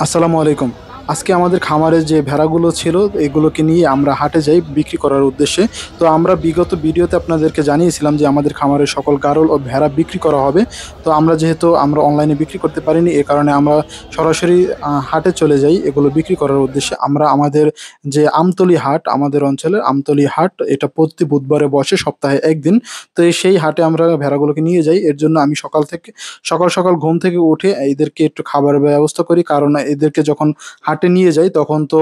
আসসালামু আলাইকুম। আজকে আমাদের খামারে যে ভেড়াগুলো ছিল এগুলোকে নিয়ে আমরা হাটে যাই বিক্রি করার উদ্দেশ্যে। তো আমরা বিগত ভিডিওতে আপনাদেরকে জানিয়েছিলাম যে আমাদের খামারের সকল গারল ও ভেড়া বিক্রি করা হবে। তো আমরা অনলাইনে বিক্রি করতে পারিনি, এ কারণে আমরা সরাসরি হাটে চলে যাই এগুলো বিক্রি করার উদ্দেশ্যে। আমরা আমাদের যে আমতলী হাট, আমাদের অঞ্চলের আমতলী হাট, এটা প্রতি বুধবারে বসে সপ্তাহে ১ দিন। তো সেই হাটে আমরা ভেড়াগুলোকে নিয়ে যাই। এর জন্য আমি সকাল ঘুম থেকে উঠে এদেরকে একটু খাবারের ব্যবস্থা করি। কারণ এদেরকে যখন হাটে নিয়ে যাই তখন তো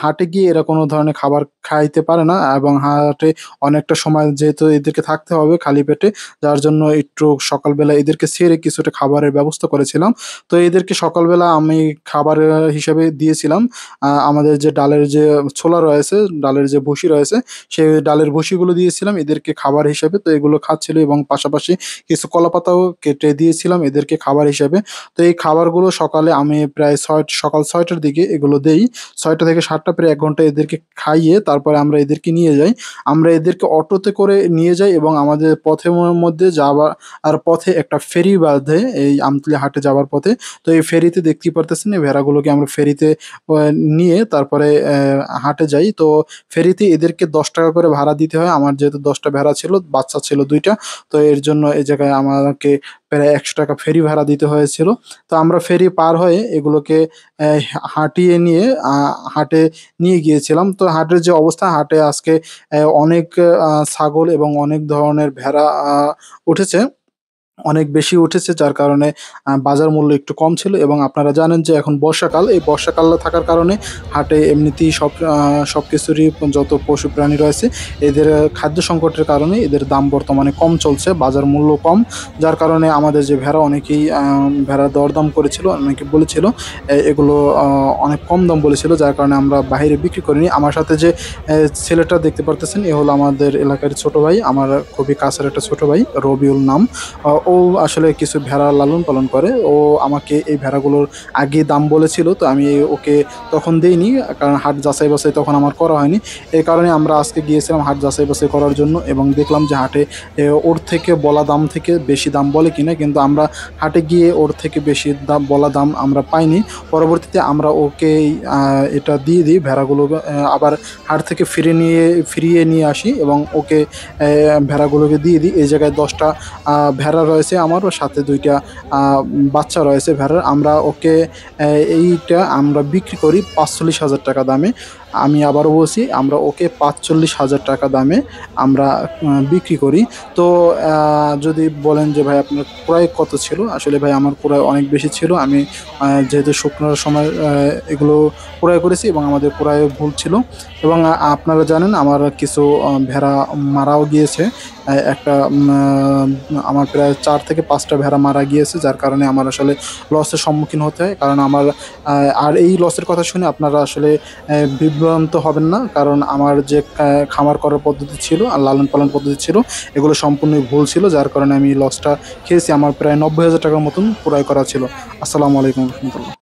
হাটে গিয়ে এরা কোনো ধরনের খাবার খাইতে পারে না, এবং হাটে অনেকটা সময় যেহেতু এদেরকে থাকতে হবে খালি পেটে, যার জন্য একটু সকালবেলা এদেরকে ছেড়ে কিছুটা খাবারের ব্যবস্থা করেছিলাম। তো এদেরকে সকালবেলা আমি খাবার হিসেবে দিয়েছিলাম আমাদের যে ডালের যে ছোলা রয়েছে, ডালের যে ভুসি রয়েছে, সেই ডালের ভুসিগুলো দিয়েছিলাম এদেরকে খাবার হিসেবে। তো এগুলো খাচ্ছিল এবং পাশাপাশি কিছু কলাপাতাও কেটে দিয়েছিলাম এদেরকে খাবার হিসেবে। তো এই খাবারগুলো সকালে আমি প্রায় সকাল ৬টার দিকে এগুলো দেই। ৬টা থেকে ৭টা, প্রায় ১ ঘন্টা এদেরকে খাইয়ে তারপরে আমরা এদেরকে নিয়ে যাই। আমরা এদেরকে অটোতে করে নিয়ে যাই এবং আমাদের পথের মধ্যে যাওয়ার আর পথে একটা ফেরি বাঁধে এই আমতলী হাটে যাওয়ার পথে। তো এই ফেরিতে দেখতেই পারতেছেন এই ভেড়াগুলোকে আমরা ফেরিতে নিয়ে তারপরে হাটে যাই। তো ফেরিতে এদেরকে ৳১০ করে ভাড়া দিতে হয়। আমার যেহেতু ১০টা ভেড়া ছিল, বাচ্চা ছিল ২ টা। তো এর জন্য এই জায়গায় আমাকে প্রায় ৳১০০ ফেরি ভাড়া দিতে হয়েছিল। তো আমরা ফেরি পার হয়ে এগুলোকে অ্যা হাঁটিয়ে নিয়ে হাটে নিয়ে গিয়েছিলাম। তো হাটের যে অবস্থা, হাটে আজকে অনেক ছাগল এবং অনেক ধরনের ভেড়া উঠেছে। অনেক বেশি উঠেছে, যার কারণে বাজার মূল্য একটু কম ছিল। এবং আপনারা জানেন যে এখন বর্ষাকাল, এই বর্ষাকাল থাকার কারণে হাটে এমনিতেই সবকিছুরই যত পশু প্রাণী রয়েছে এদের খাদ্য সংকটের কারণে এদের দাম বর্তমানে কম চলছে, বাজার মূল্য কম। যার কারণে আমাদের যে ভেড়া, অনেকেই ভেড়ার দরদাম করেছিল, অনেকে বলেছিল এগুলো অনেক কম দাম বলেছিল, যার কারণে আমরা বাহিরে বিক্রি করিনি। আমার সাথে যে ছেলেটা দেখতে পারতেছেন এ হলো আমাদের এলাকার ছোট ভাই, আমার খুবই কাছের একটা ছোট ভাই, রবিউল নাম। ও আসলে কিছু ভেড়া লালন পালন করে। ও আমাকে এই ভেড়াগুলোর আগে দাম বলেছিল, তো আমি ওকে তখন দেইনি, কারণ হাট যাচাই বাছাই তখন আমার করা হয়নি। এই কারণে আমরা আজকে গিয়েছিলাম হাট যাচাই বাছাই করার জন্য, এবং দেখলাম যে হাটে ওর থেকে বলা দাম থেকে বেশি দাম বলে কিনা। কিন্তু আমরা হাটে গিয়ে ওর থেকে বেশি বলা দাম আমরা পাইনি। পরবর্তীতে আমরা ওকে এটা দিয়ে দিই, ভেড়াগুলো আবার হাট থেকে ফিরিয়ে নিয়ে আসি এবং ওকে ভেড়াগুলোকে দিয়ে দিই। এই জায়গায় ১০টা ভেড়া রয়েছে আমার, ওর সাথে ২টা বাচ্চা রয়েছে ভেড়ার। আমরা ওকে এইটা আমরা বিক্রি করি ৳৪৫,০০০ দামে। আমি আবারও বলছি, আমরা ওকে ৳৪৫,০০০ দামে আমরা বিক্রি করি। তো যদি বলেন যে ভাই আপনার ক্রয় কত ছিল? আসলে ভাই আমার ক্রয় অনেক বেশি ছিল। আমি যেহেতু শুকনোর সময় এগুলো ক্রয় করেছি এবং আমাদের ক্রয়ে ভুল ছিল। এবং আপনারা জানেন আমার কিছু ভেড়া মারাও গিয়েছে। একটা আমার প্রায় ৪ থেকে ৫টা ভেড়া মারা গিয়েছে, যার কারণে আমার আসলে লসের সম্মুখীন হতে হয়। কারণ আমার আর এই লসের কথা শুনে আপনারা আসলে বিভ্রান্ত হবেন না। কারণ আমার যে খামার করার পদ্ধতি ছিল আর লালন পালন পদ্ধতি ছিল, এগুলো সম্পূর্ণই ভুল ছিল, যার কারণে আমি লসটা খেয়েছি। আমার প্রায় ৳৯০,০০০ মতন ক্রয় করা ছিল। আসসালামু আলাইকুম রহমতুল্লাহ।